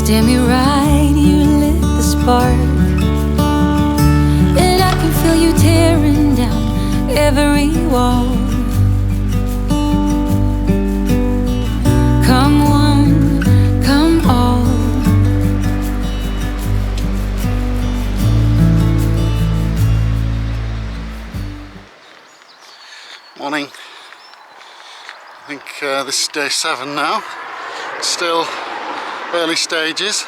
Steer me right, you lit the spark, and I can feel you tearing down every wall. Come one, come all. Morning. I think this is day 7 now. Still early stages.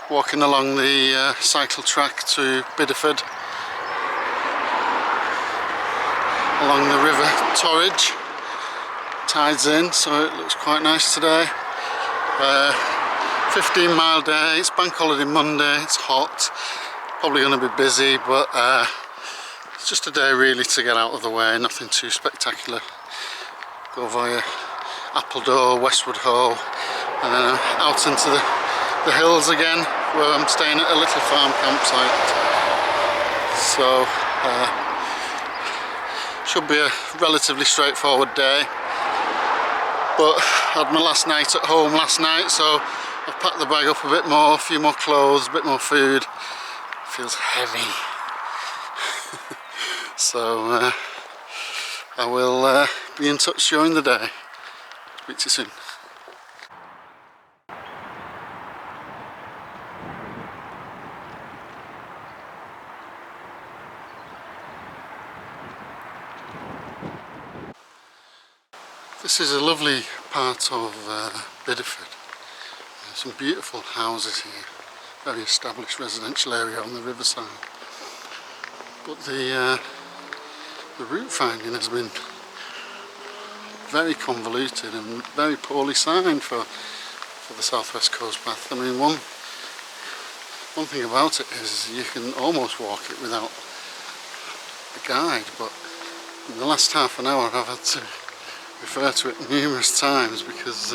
Walking along the cycle track to Bideford, along the river Torridge. Tide's in, so it looks quite nice today. 15-mile day. It's bank holiday Monday. It's hot. Probably going to be busy, but it's just a day really to get out of the way. Nothing too spectacular. Go via Appledore, Westwood Ho, and then out into the hills again, where I'm staying at a little farm campsite. So should be a relatively straightforward day, but I had my last night at home last night, so I've packed the bag up a bit more, a few more clothes, a bit more food. Feels heavy. So I will be in touch during the day. Speak to you soon. This is a lovely part of Bideford. There's some beautiful houses here, very established residential area on the riverside. But the route finding has been very convoluted and very poorly signed for the Southwest Coast Path. I mean, one thing about it is you can almost walk it without a guide, but in the last half an hour I've had to refer to it numerous times because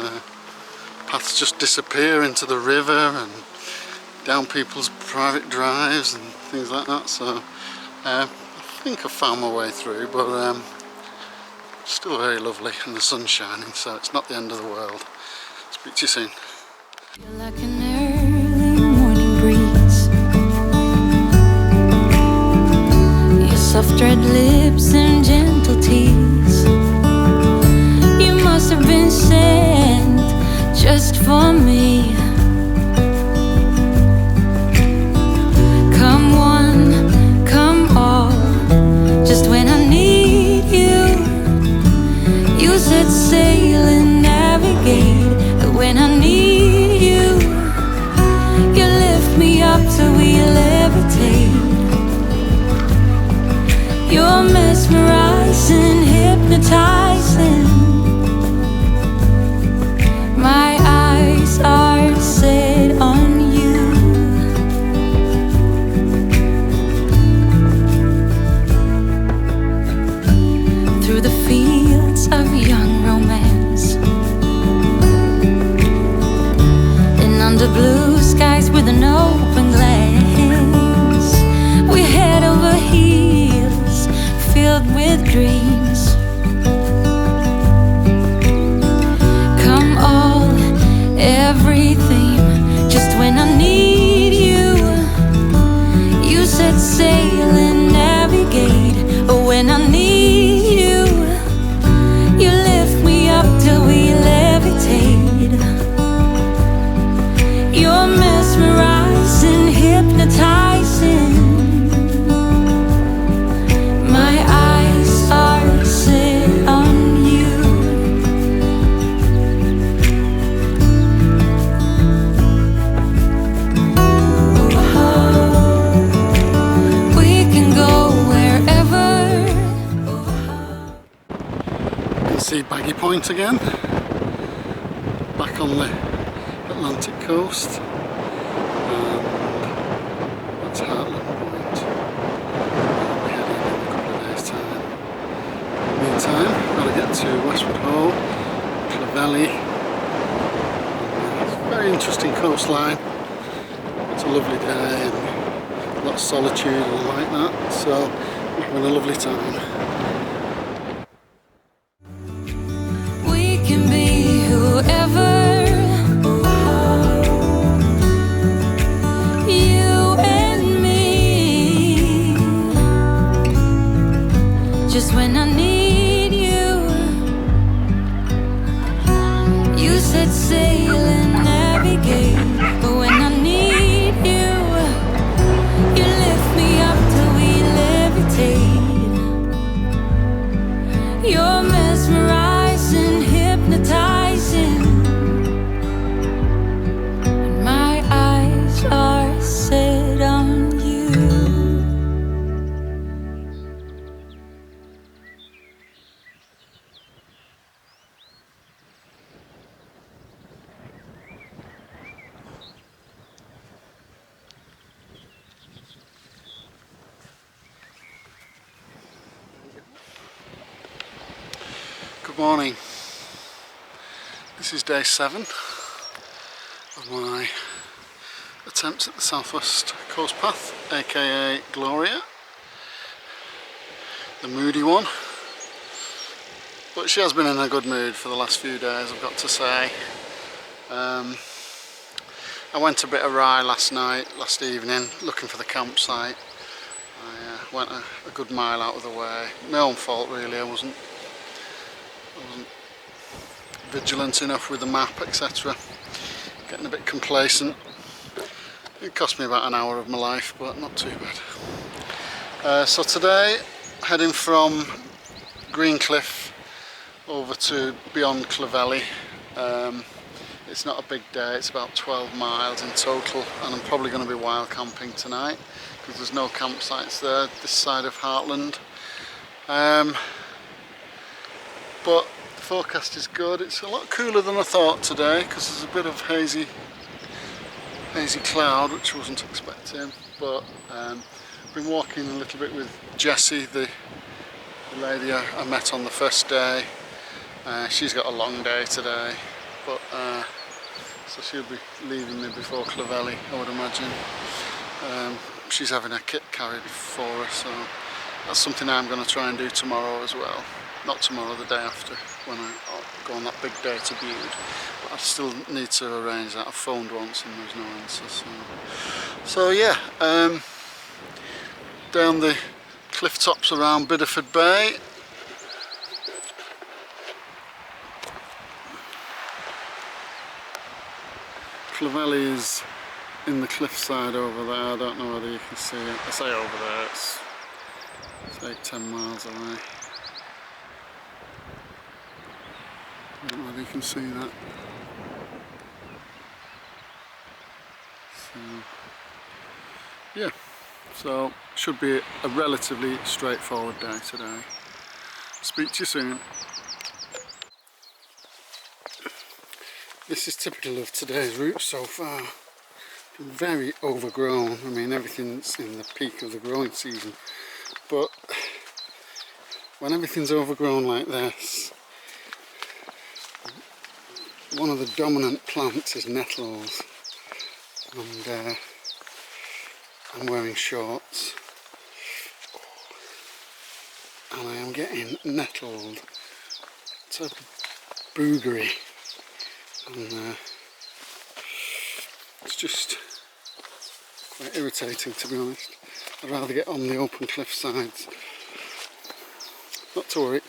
paths just disappear into the river and down people's private drives and things like that. So I think I've found my way through, but still very lovely and the sun's shining, so it's not the end of the world. Speak to you soon. You're like an early morning breeze. Your soft red lips and gentle tease. You must have been sent just for me. Come one, come all. Just when I need you, you set sail and navigate. But when I need you, you lift me up till we levitate. You're mesmerizing, hypnotizing. My eyes are set on you. Through the fields of young romance, and under blue skies with an open glance, we head over heels filled with dreams. Come all, everything, just when I need you, you set sail and navigate. But when I need you, you lift me up till we levitate. You're mesmerizing, hypnotizing. My eyes are set on you. We can go wherever. You can see Baggy Point again, back on the Atlantic coast. That's Heartland Point. I'll be heading in a couple of days' time. Meantime, I've got to get to Westwood Ho, Clavelly. It's a very interesting coastline. It's a lovely day and a lot of solitude and I like that, so I'm having a lovely time. We can be whoever Good morning. This is day 7 of my attempts at the Southwest Coast Path, aka Gloria, the moody one. But she has been in a good mood for the last few days, I've got to say. I went a bit awry last evening, looking for the campsite. I went a good mile out of the way. My own fault really, I wasn't vigilant enough with the map, etc. Getting a bit complacent. It cost me about an hour of my life, but not too bad. So today, heading from Greencliff over to beyond Clovelly. It's not a big day, it's about 12 miles in total, and I'm probably going to be wild camping tonight because there's no campsites there this side of Heartland. But the forecast is good. It's a lot cooler than I thought today because there's a bit of hazy cloud, which I wasn't expecting. But I've been walking a little bit with Jessie, the lady I met on the first day. She's got a long day today, but so she'll be leaving me before Clovelly, I would imagine. She's having her kit carried for her, so that's something I'm going to try and do tomorrow as well. Not tomorrow, the day after, when I go on that big day to Bude. But I still need to arrange that. I phoned once and there's no answer. So yeah, down the cliff tops around Bideford Bay. Clovelly is in the cliffside over there. I don't know whether you can see it. I say over there, it's 8-10 miles away. I don't know whether you can see that. So, yeah, so should be a relatively straightforward day today. Speak to you soon. This is typical of today's route so far. Very overgrown. I mean, everything's in the peak of the growing season, but when everything's overgrown like this, one of the dominant plants is nettles, and I'm wearing shorts and I am getting nettled. It's a boogery, and it's just quite irritating, to be honest. I'd rather get on the open cliff sides. Not to worry.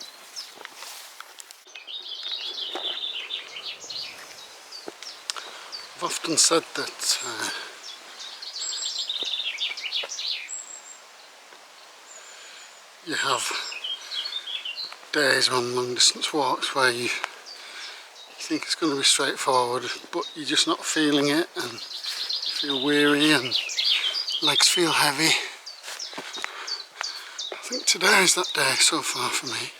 I've often said that you have days on long distance walks where you think it's going to be straightforward, but you're just not feeling it, and you feel weary and legs feel heavy. I think today is that day so far for me.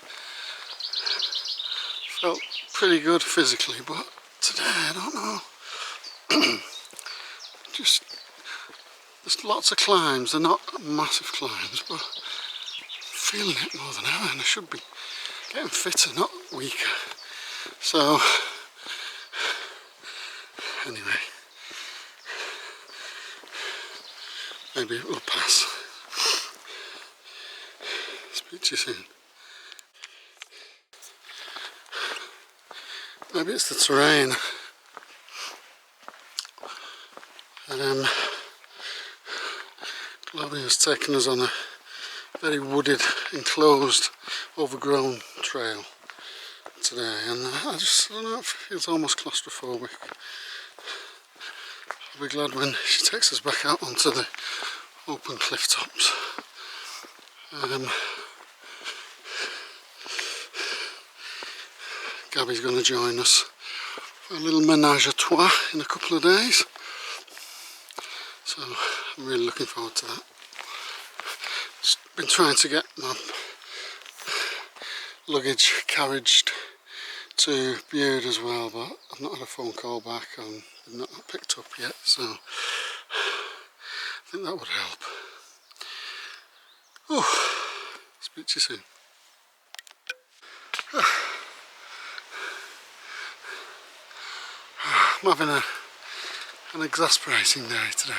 Felt pretty good physically, but today I don't know. Just there's lots of climbs. They're not massive climbs, but I'm feeling it more than ever, and I should be getting fitter, not weaker. So anyway, maybe it will pass. Speak to you soon. Maybe it's the terrain. Gloria has taken us on a very wooded, enclosed, overgrown trail today, and I don't know, it feels almost claustrophobic. I'll be glad when she takes us back out onto the open cliff tops. Gabby's going to join us for a little menage a trois in a couple of days, so I'm really looking forward to that. Just been trying to get my luggage carriaged to Bude as well, but I've not had a phone call back and they've not picked up yet, so I think that would help. Oh, speak to you soon. I'm having an exasperating day today.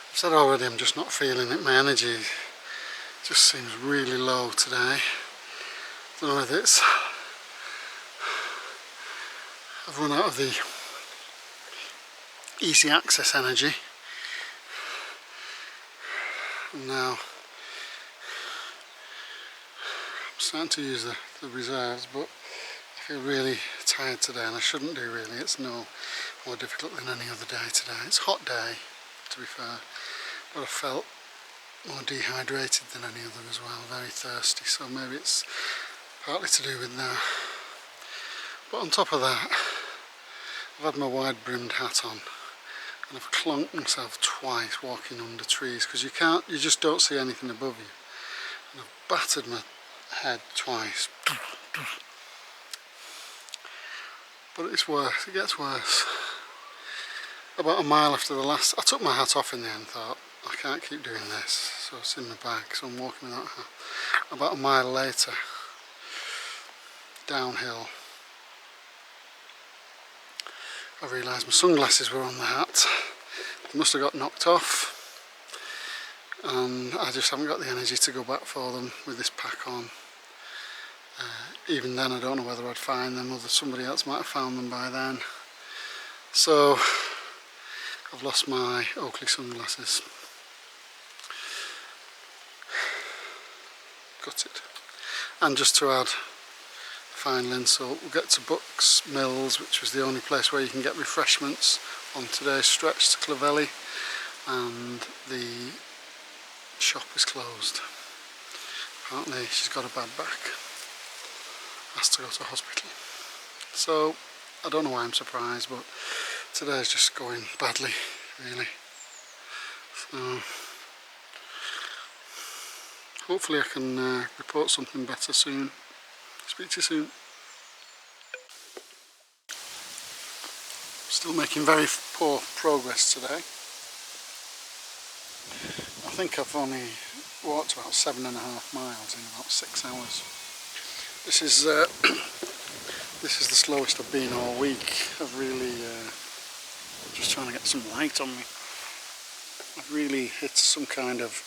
I've said already I'm just not feeling it. My energy just seems really low today. Don't know whether it's I've run out of the easy access energy, and now I'm starting to use the reserves, but I feel really tired today, and I shouldn't do really. It's no more difficult than any other day today. It's a hot day, to be fair, but I felt more dehydrated than any other as well, very thirsty, so maybe it's partly to do with that. But on top of that, I've had my wide brimmed hat on and I've clunked myself twice walking under trees, because you just don't see anything above you, and I've battered my head twice. But it's worse, it gets worse. About a mile after the last, I took my hat off in the end, thought I can't keep doing this, so it's in my bag, so I'm walking without a hat. About a mile later, downhill, I realised my sunglasses were on the hat. They must have got knocked off, and I just haven't got the energy to go back for them with this pack on. Even then, I don't know whether I'd find them, or somebody else might have found them by then. So I've lost my Oakley sunglasses. Got it. And just to add fine insult, we'll get to Bucks Mills, which was the only place where you can get refreshments on today's stretch to Clovelly, and the shop is closed. Apparently she's got a bad back, has to go to hospital. So I don't know why I'm surprised, but today's just going badly, really. So hopefully I can report something better soon. Speak to you soon. Still making very poor progress today. I think I've only walked about 7.5 miles in about 6 hours. This is the slowest I've been all week. I've really just trying to get some light on me. I've really hit some kind of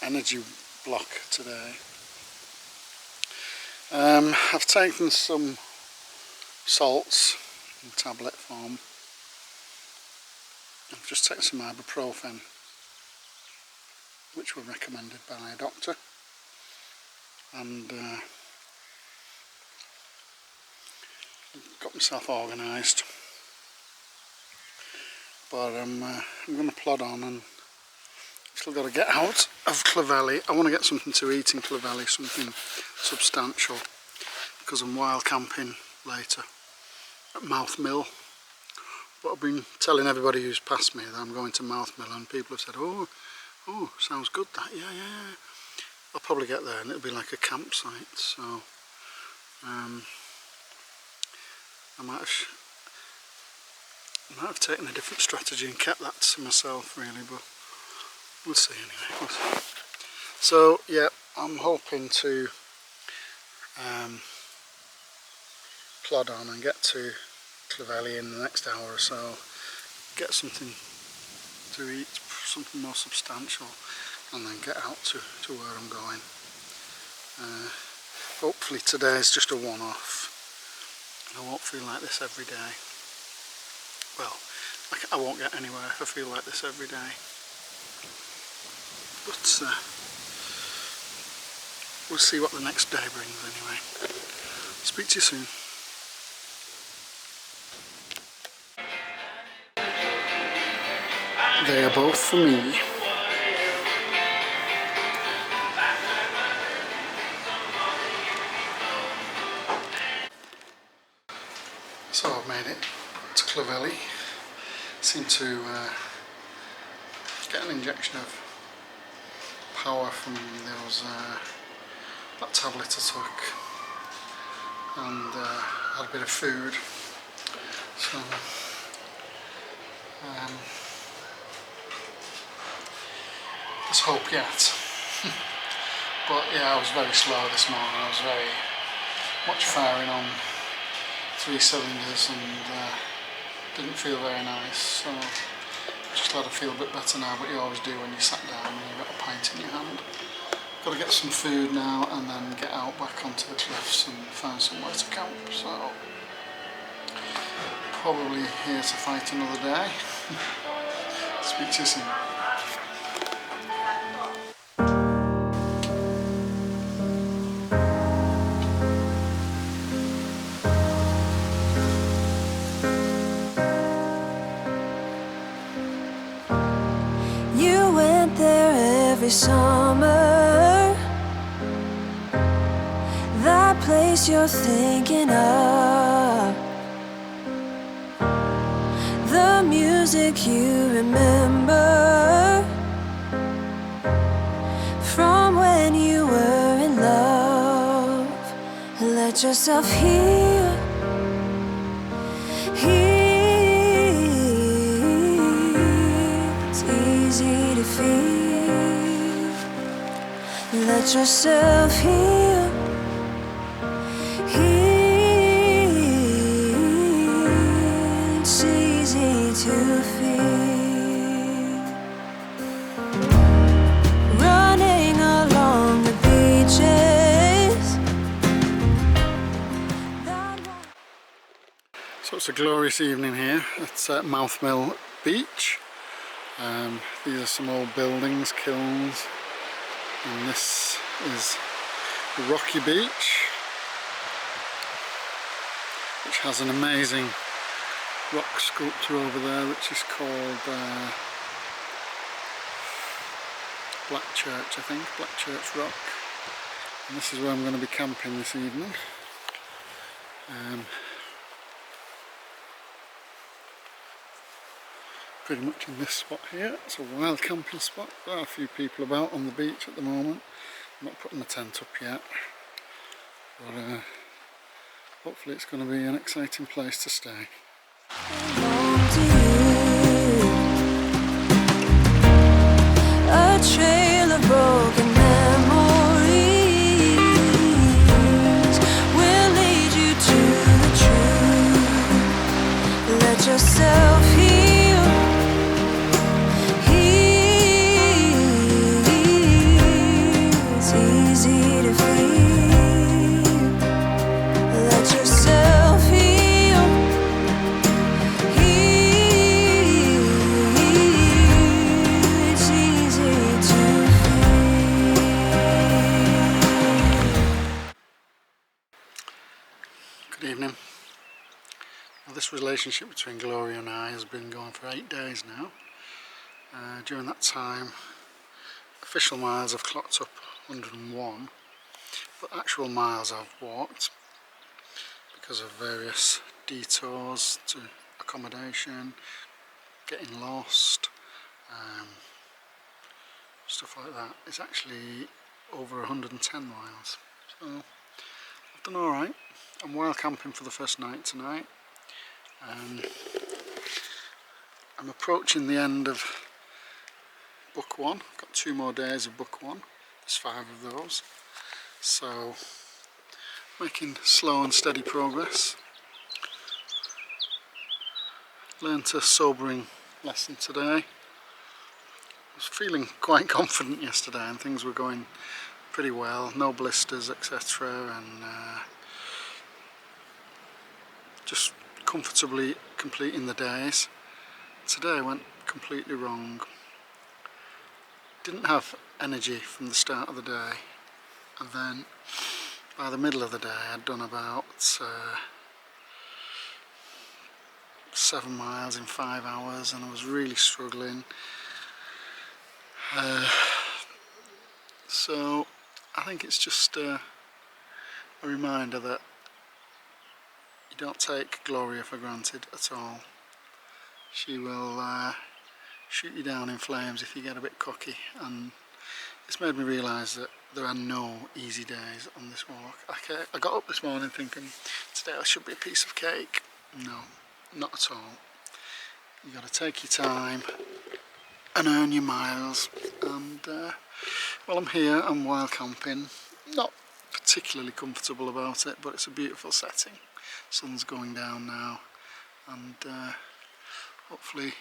energy block today. I've taken some salts in tablet form. I've just taken some ibuprofen, which were recommended by a doctor, and got myself organised. But I'm going to plod on, and still got to get out of Clovelly. I want to get something to eat in Clovelly, something substantial, because I'm wild camping later at Mouth Mill. But I've been telling everybody who's passed me that I'm going to Mouth Mill, and people have said, oh, sounds good that, yeah. I'll probably get there and it'll be like a campsite, so I might have taken a different strategy and kept that to myself really, but we'll see anyway. We'll see. So yeah, I'm hoping to plod on and get to Clovelly in the next hour or so, get something to eat, something more substantial, and then get out to where I'm going. Hopefully today's just a one-off, and I won't feel like this every day. Well, I won't get anywhere if I feel like this every day. But we'll see what the next day brings anyway. Speak to you soon. They are both for me. So I've made it to Clovelly. Seem to get an injection of power from those that tablet I took, and had a bit of food. So there's hope yet. But yeah, I was very slow this morning. I was much firing on 3 cylinders and didn't feel very nice, so just let her feel a bit better now, but you always do when you sat down and you've got a pint in your hand. Got to get some food now and then get out back onto the cliffs and find somewhere to camp, so probably here to fight another day. Speak to you soon. You went there every summer, that place you're thinking of, the music you remember from when you were in love. Let yourself heal, it's easy to feel. Let yourself heal, it's easy to feel. Running along the beaches. So it's a glorious evening here at Mouth Mill Beach. These are some old buildings, kilns, and this is the rocky beach, which has an amazing rock sculpture over there, which is called Black Church, I think, Black Church Rock. And this is where I'm going to be camping this evening. Pretty much in this spot here. It's a wild camping spot. There are a few people about on the beach at the moment. I'm not putting my tent up yet, but hopefully it's going to be an exciting place to stay. A trail of broken memories will lead you to the truth. Let yourself heal. It's easy to feel. Let yourself heal. It's easy to feel. Good evening. Well, this relationship between Gloria and I has been going for 8 days now. During that time, official miles have clocked up 101, but actual miles I've walked because of various detours to accommodation, getting lost, stuff like that. It's actually over 110 miles. So I've done alright. I'm wild camping for the first night tonight. I'm approaching the end of book 1. I've got 2 more days of book 1. There's 5 of those. So making slow and steady progress. Learned a sobering lesson today. I was feeling quite confident yesterday and things were going pretty well. No blisters, etc. and just comfortably completing the days. Today went completely wrong. Didn't have energy from the start of the day, and then by the middle of the day I'd done about 7 miles in 5 hours and I was really struggling. So I think it's just a reminder that you don't take Gloria for granted at all. She will shoot you down in flames if you get a bit cocky, and it's made me realise that there are no easy days on this walk. I got up this morning thinking today I should be a piece of cake. No, not at all. You got to take your time and earn your miles, and well, I'm here, I'm wild camping, not particularly comfortable about it, but it's a beautiful setting. Sun's going down now, and hopefully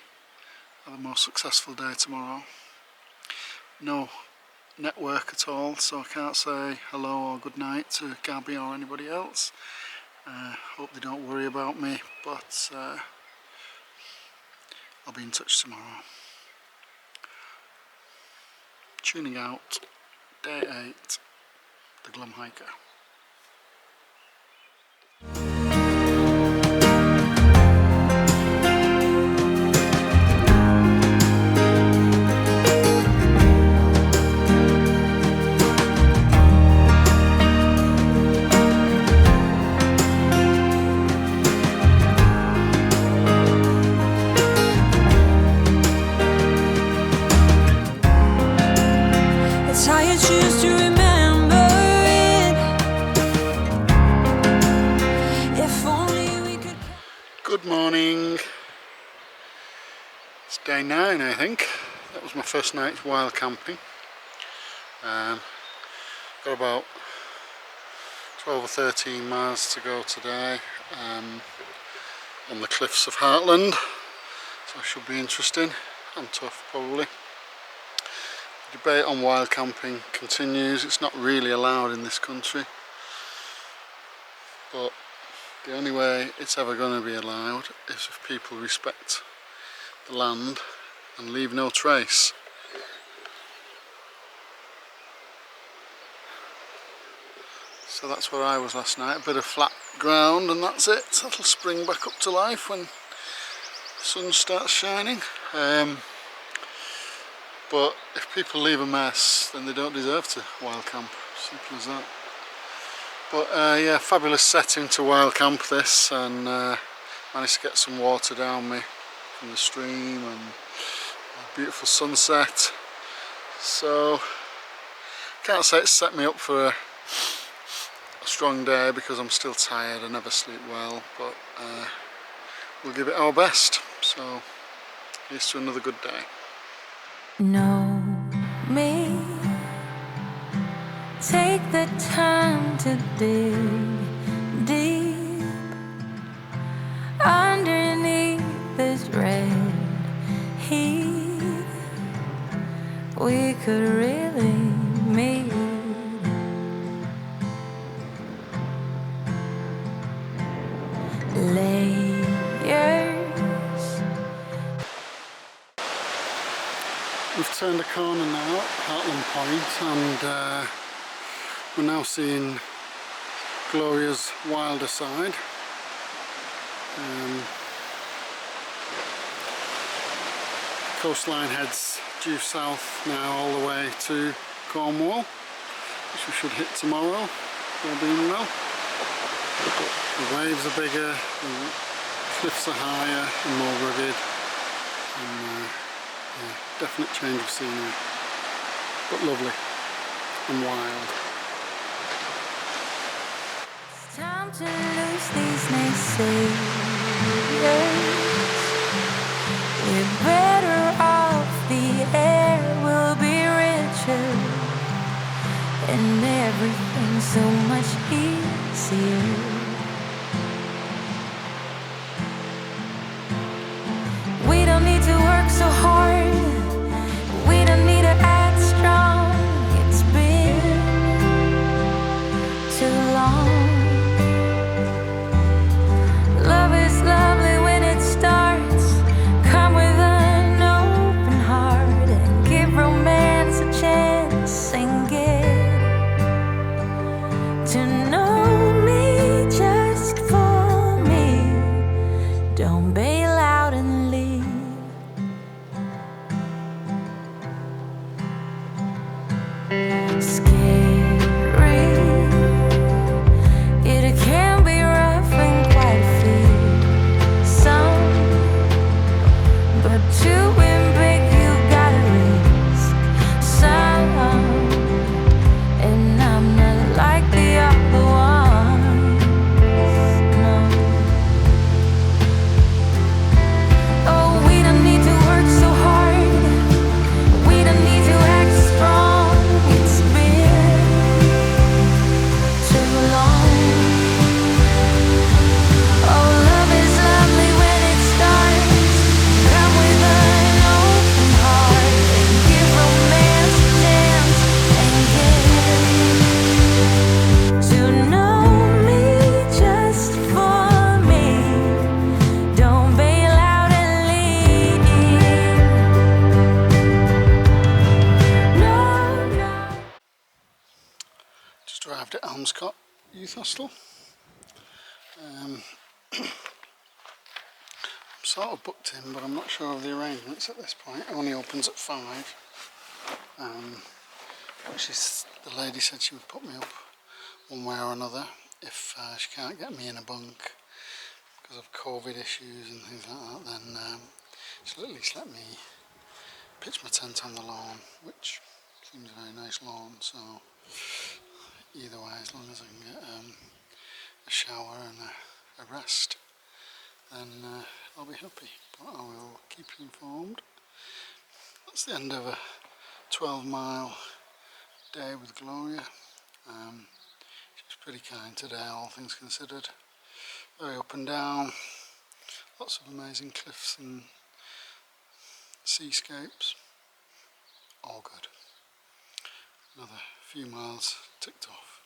have a more successful day tomorrow. No network at all, so I can't say hello or good night to Gabby or anybody else. Hope they don't worry about me, but I'll be in touch tomorrow. Tuning out, day 8, the Glum Hiker. Good morning. It's day 9, I think. That was my first night wild camping. Got about 12 or 13 miles to go today on the cliffs of Heartland, so it should be interesting and tough probably. The debate on wild camping continues. It's not really allowed in this country, but the only way it's ever going to be allowed is if people respect the land and leave no trace. So that's where I was last night, a bit of flat ground, and that's it. That'll spring back up to life when the sun starts shining. But if people leave a mess, then they don't deserve to wild camp. Simple as that. But yeah, fabulous setting to wild camp this, and managed to get some water down me from the stream, and a beautiful sunset. So can't say it's set me up for a strong day because I'm still tired. I never sleep well, but we'll give it our best. So here's to another good day. Know me. Take the time to dig deep underneath this red heat. We could really meet. Layers. We've turned a corner now at Heartland Point, and we're now seeing Gloria's wilder side. Coastline heads due south now all the way to Cornwall, which we should hit tomorrow, all being well. The waves are bigger, the cliffs are higher and more rugged, and yeah, definite change of scenery, but lovely and wild. It's time to lose these naysayers. We're better off, the air will be richer, and everything's so much easier. We don't need to work so hard, we don't need to act strong. It's been too long. Love is lovely when it starts. Come with an open heart and give romance a chance, and get to know me. Just arrived at Elmscott Youth Hostel. I'm sort of booked in, but I'm not sure of the arrangements at this point. It only opens at 5. But the lady said she would put me up one way or another if she can't get me in a bunk because of COVID issues and things like that. Then she'll at least let me pitch my tent on the lawn, which seems a very nice lawn. So either way, as long as I can get a shower and a rest, then I'll be happy. But I will keep you informed. That's the end of a 12-mile day with Gloria. She was pretty kind today, all things considered. Very up and down, lots of amazing cliffs and seascapes. All good. Another few miles ticked off.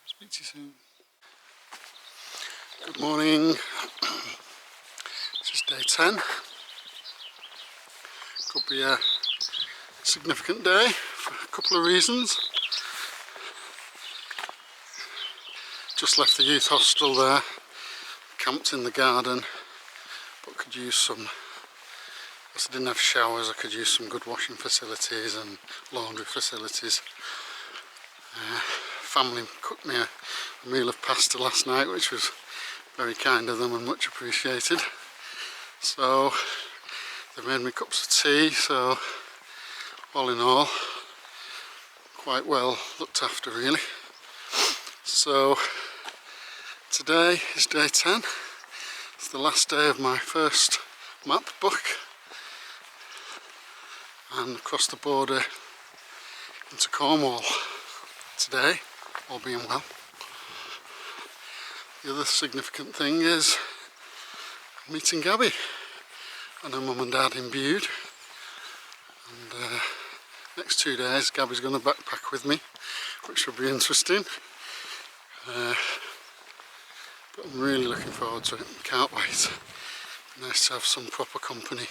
Speak to you soon. Good morning. This is day 10. Could be a significant day for a couple of reasons. Just left the youth hostel there, camped in the garden, but could use some, because I didn't have showers, I could use some good washing facilities and laundry facilities. Family cooked me a meal of pasta last night, which was very kind of them and much appreciated. So they made me cups of tea, so all in all, quite well looked after really. So today is day 10. It's the last day of my first map book, and across the border into Cornwall today, all being well. The other significant thing is meeting Gabby and her mum and dad in Bude. And next 2 days Gabby's going to backpack with me, which will be interesting. But I'm really looking forward to it. Can't wait. Nice to have some proper company.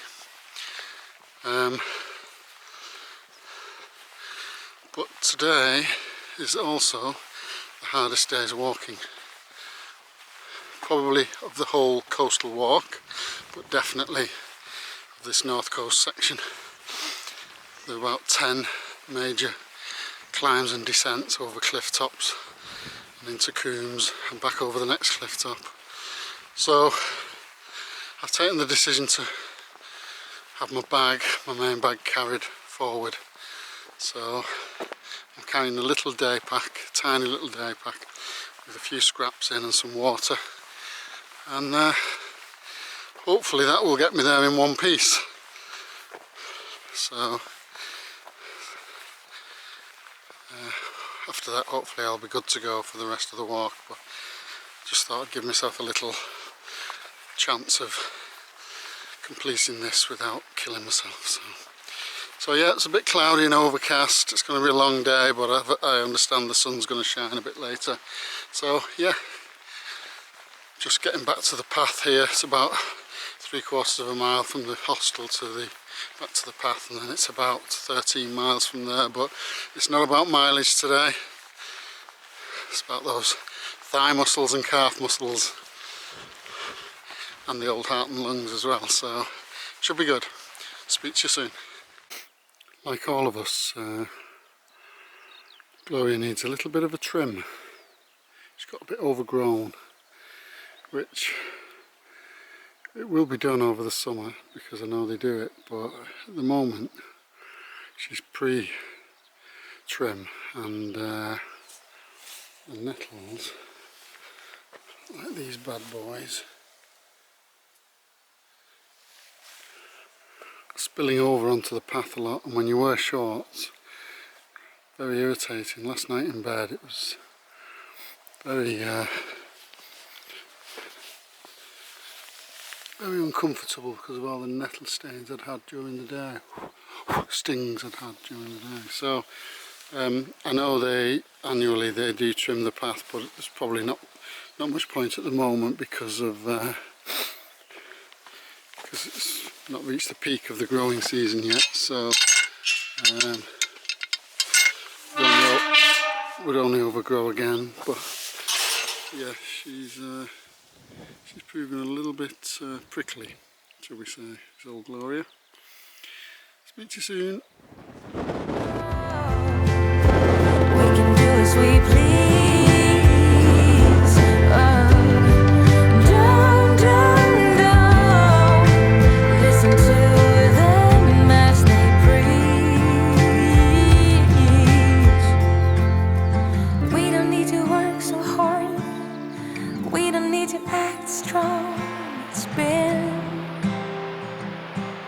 But today is also the hardest days walking. Probably of the whole coastal walk, but definitely of this north coast section. There are about 10 major climbs and descents over cliff tops and into coombs and back over the next cliff top. So I've taken the decision to have my main bag carried forward. So I'm carrying a little day pack, tiny little day pack with a few scraps in and some water. And hopefully that will get me there in one piece. So after that hopefully I'll be good to go for the rest of the walk, but just thought I'd give myself a little chance of completing this without killing myself. So yeah, it's a bit cloudy and overcast. It's going to be a long day, but I understand the sun's going to shine a bit later. So yeah, just getting back to the path here. It's about 3/4 of a mile from the hostel to back to the path, and then it's about 13 miles from there. But it's not about mileage today. It's about those thigh muscles and calf muscles and the old heart and lungs as well. So should be good. Speak to you soon. Like all of us, Gloria needs a little bit of a trim. She's got a bit overgrown, which it will be done over the summer because I know they do it, but at the moment she's pre-trim, and the nettles, like these bad boys, spilling over onto the path a lot, and when you wear shorts, very irritating. Last night in bed it was very uncomfortable because of all the nettle stains I'd had during the day, stings I'd had during the day. So I know they annually do trim the path, but there's probably not much point at the moment because it's not reached the peak of the growing would only overgrow again, but yeah, she's proving a little bit prickly, shall we say. It's old Gloria. Speak to you soon. We can do as we please. Down, down, down. Listen to them as they preach. We don't need to work so hard. We don't need to act strong. It's been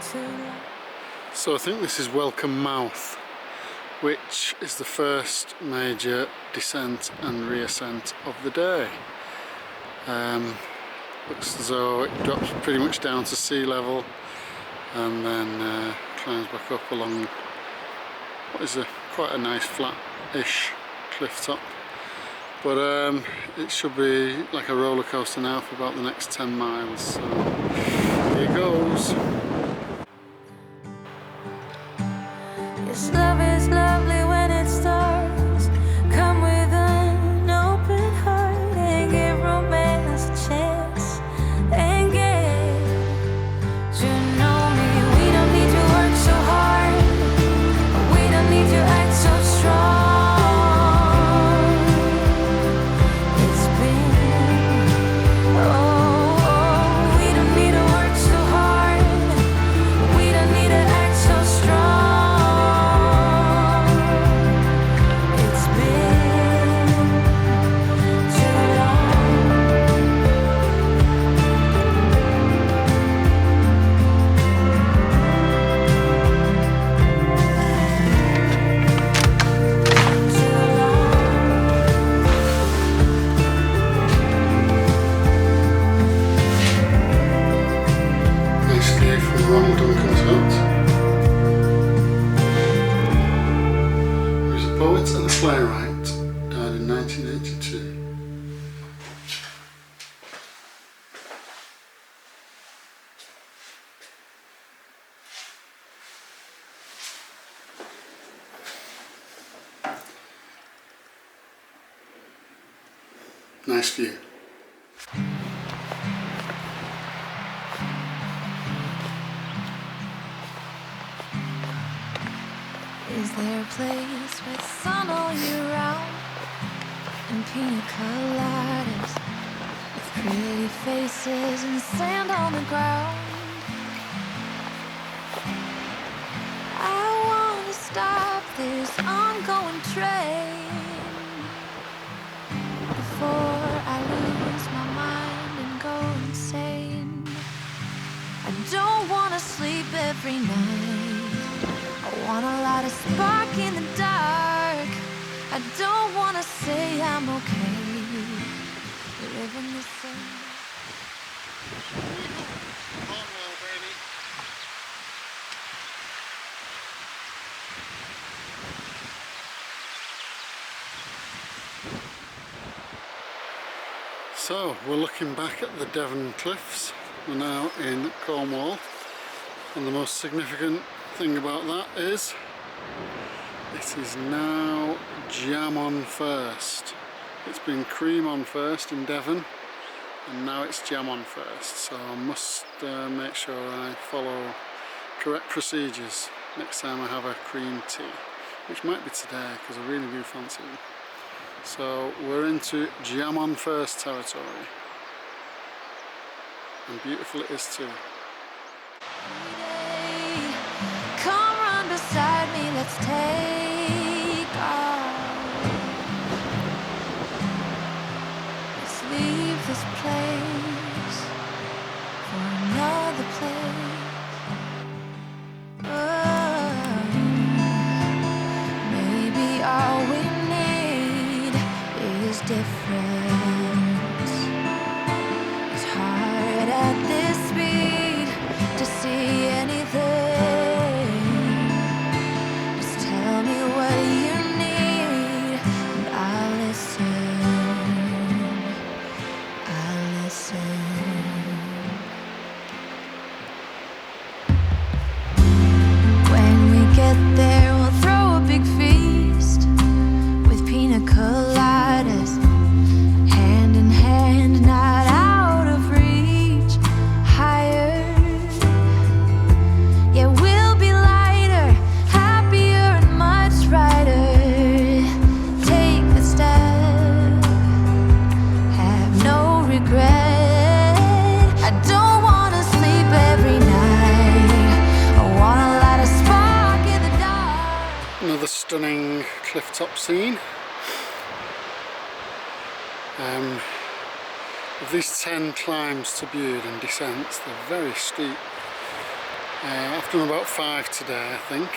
too long. So I think this is Welcome Mouth, which is the first major descent and reascent of the day. Looks as though it drops pretty much down to sea level and then climbs back up along what is quite a nice flat-ish cliff top. But it should be like a roller coaster now for about the next 10 miles. So here goes. Yes, love is lovely when it starts. Come with an open heart and give romance a chance. And get to know me. We don't need to work so hard. We don't need to act so strong. It's been, we don't need to work so hard. We don't need to act so strong. And a playwright, died in 1982. Nice view. Is there a place with sun all year round and pina coladas with pretty faces and sand on the ground? I want to stop this ongoing train before I lose my mind and go insane. I don't want to sleep every night. I want a lot of spark in the dark. I don't want to say I'm okay living the same. Cornwall, baby. So we're looking back at the Devon cliffs. We're now in Cornwall, and the most significant thing about that is it is now jam on first. It's been cream on first in Devon, and now it's jam on first, so I must make sure I follow correct procedures next time I have a cream tea, which might be today because I really do fancy them. So we're into jam on first territory, and beautiful it is too. Come run beside me, let's take off. Let's leave this place for another place. Maybe all we need is difference. It's hard at this speed to see anything. Just tell me what you need and I'll listen. I'll listen. When we get there, we'll throw a big feast with pina coladas cliff top scene. Of these 10 climbs to Bude and descents, they're very steep. I've done about 5 today, I think.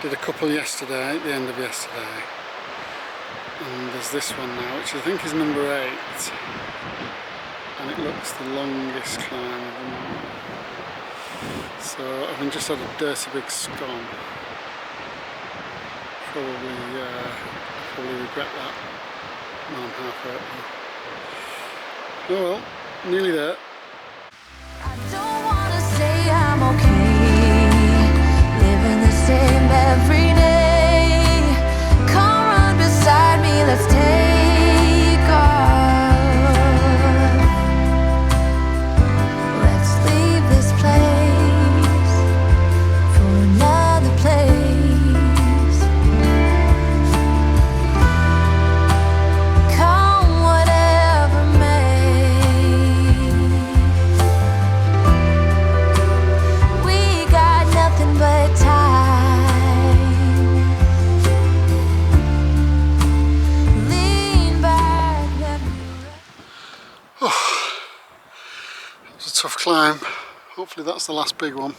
Did a couple yesterday, at the end of yesterday. And there's this one now, which I think is number 8. And it looks the longest climb of them all. So I've just had a dirty big scone. Probably regret that when I'm halfway up there. Oh well, nearly there. I don't wanna say I'm okay, living the same every day. Come run beside me, let's take off. Let's leave this place for another place. Come whatever may. We got nothing but time. Lean back, let me rest. It was a tough climb. Hopefully that's the last big one.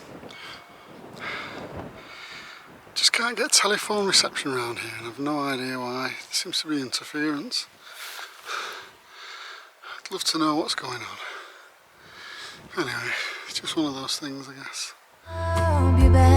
Just can't get telephone reception around here and I've no idea why. There seems to be interference. I'd love to know what's going on. Anyway, it's just one of those things, I guess. I'll be back.